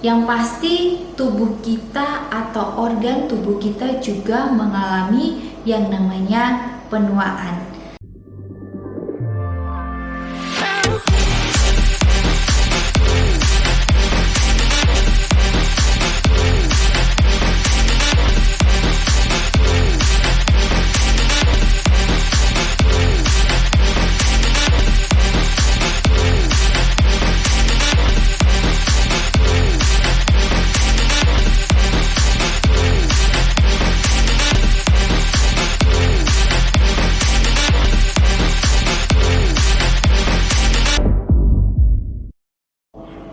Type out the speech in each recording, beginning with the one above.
Yang pasti tubuh kita atau organ tubuh kita juga mengalami yang namanya penuaan.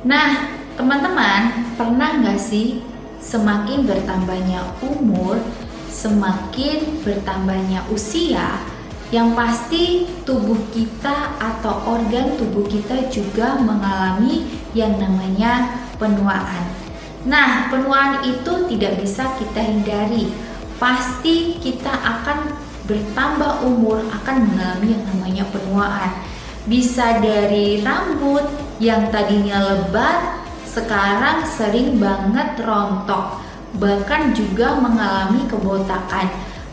Nah, teman-teman, pernah nggak sih semakin bertambahnya umur, semakin bertambahnya usia, yang pasti tubuh kita atau organ tubuh kita juga mengalami yang namanya penuaan. Nah, penuaan itu tidak bisa kita hindari. Pasti kita akan bertambah umur, akan mengalami yang namanya penuaan. Bisa dari rambut yang tadinya lebat, sekarang sering banget rontok, bahkan juga mengalami kebotakan.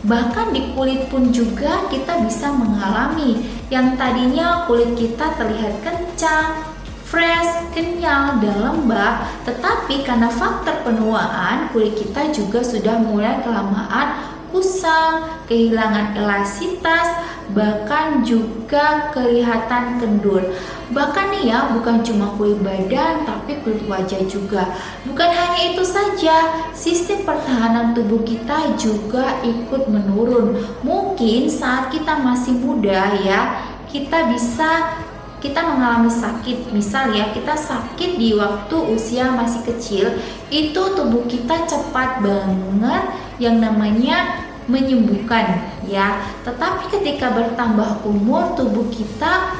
Bahkan di kulit pun juga kita bisa mengalami yang tadinya kulit kita terlihat kencang, fresh, kenyal, dan lembab, tetapi karena faktor penuaan kulit kita juga sudah mulai kelamaan kusam, kehilangan elastisitas, bahkan juga kelihatan kendur. Bahkan nih ya, bukan cuma kulit badan tapi kulit wajah juga. Bukan hanya itu saja, sistem pertahanan tubuh kita juga ikut menurun. Mungkin saat kita masih muda ya, kita mengalami sakit. Misal ya, kita sakit di waktu usia masih kecil, itu tubuh kita cepat banget yang namanya menyembuhkan ya. Tetapi ketika bertambah umur, tubuh kita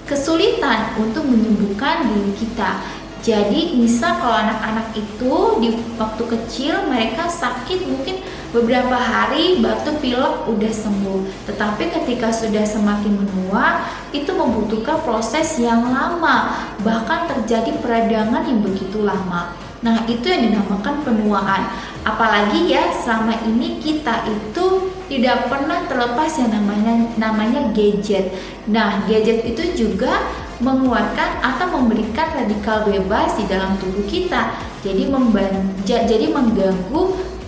kesulitan untuk menyembuhkan diri kita. Jadi misal kalau anak-anak itu di waktu kecil mereka sakit mungkin beberapa hari, batuk pilek udah sembuh. Tetapi ketika sudah semakin menua, itu membutuhkan proses yang lama, bahkan terjadi peradangan yang begitu lama. Nah, itu yang dinamakan penuaan. Apalagi ya, selama ini kita itu tidak pernah terlepas yang namanya gadget. Nah, gadget itu juga mengeluarkan atau memberikan radikal bebas di dalam tubuh kita. Jadi mengganggu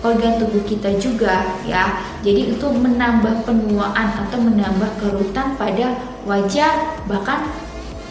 organ tubuh kita juga ya. Jadi itu menambah penuaan atau menambah kerutan pada wajah bahkan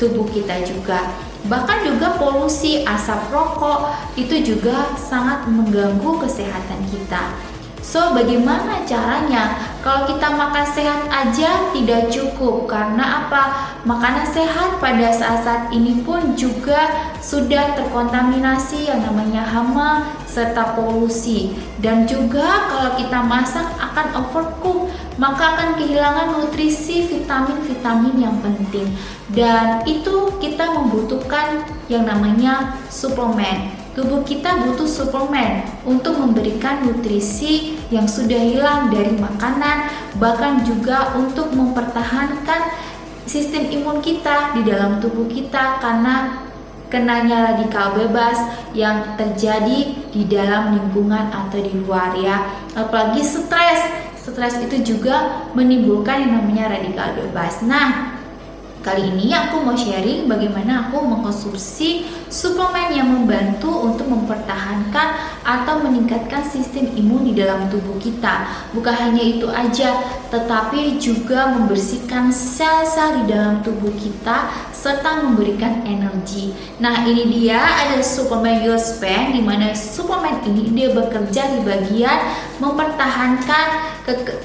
tubuh kita juga. Bahkan juga polusi asap rokok itu juga sangat mengganggu kesehatan kita. So, bagaimana caranya? Kalau kita makan sehat aja tidak cukup. Karena apa? Makanan sehat pada saat-saat ini pun juga sudah terkontaminasi yang namanya hama serta polusi. Dan juga kalau kita masak akan overcook, maka akan kehilangan nutrisi vitamin-vitamin yang penting. Dan itu kita membutuhkan yang namanya suplemen. Tubuh kita butuh suplemen untuk memberikan nutrisi yang sudah hilang dari makanan, bahkan juga untuk mempertahankan sistem imun kita di dalam tubuh kita karena kenanya radikal bebas yang terjadi di dalam lingkungan atau di luar ya. Apalagi stres itu juga menimbulkan yang namanya radikal bebas. Nah, kali ini aku mau sharing bagaimana aku mengkonsumsi suplemen yang membantu untuk mempertahankan atau meningkatkan sistem imun di dalam tubuh kita. Bukan hanya itu aja, tetapi juga membersihkan sel-sel di dalam tubuh kita serta memberikan energi. Nah, ini dia ada suplemen Yospan, di mana suplemen ini dia bekerja di bagian mempertahankan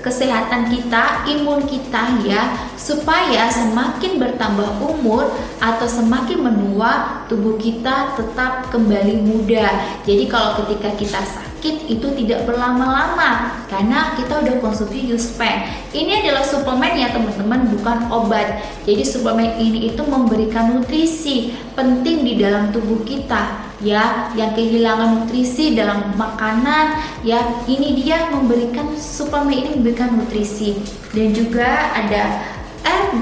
kesehatan kita, imun kita ya, supaya semakin bertambah umur atau semakin menua, tubuh kita tetap kembali muda. Jadi kalau ketika kita sakit itu tidak berlama-lama karena kita udah konsumsi Yospan. Ini adalah suplemen ya teman-teman, bukan obat. Jadi suplemen ini itu memberikan nutrisi penting di dalam tubuh kita ya, yang kehilangan nutrisi dalam makanan ya. Ini dia memberikan suplemen ini memberikan nutrisi. Dan juga ada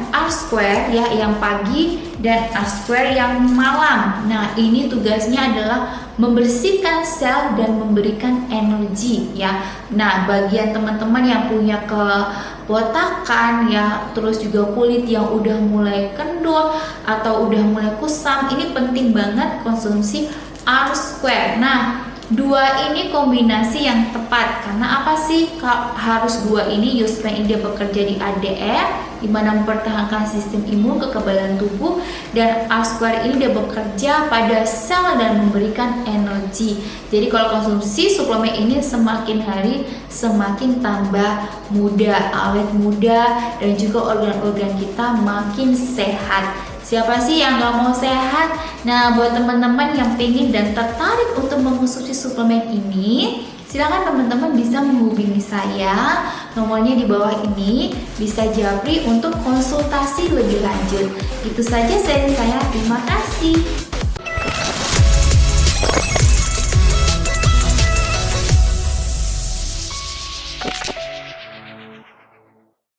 R-Square ya yang pagi dan R-Square yang malam. Nah, ini tugasnya adalah membersihkan sel dan memberikan energi ya. Nah, bagian teman-teman yang punya kebotakan ya, terus juga kulit yang udah mulai kendor atau udah mulai kusam, ini penting banget konsumsi R-Square. Nah, dua ini kombinasi yang tepat. Karena apa sih harus dua ini? Yospring ini dia bekerja di ADR, di mana mempertahankan sistem imun, kekebalan tubuh, dan R-Square ini dia bekerja pada sel dan memberikan energi. Jadi kalau konsumsi suplemen ini semakin hari semakin tambah muda, awet muda, dan juga organ-organ kita makin sehat. Siapa sih yang gak mau sehat? Nah, buat teman-teman yang pengen dan tertarik untuk mengonsumsi suplemen ini, silakan teman-teman bisa menghubungi saya. Nomornya di bawah ini, bisa japri untuk konsultasi lebih lanjut. Itu saja dari saya. Terima kasih.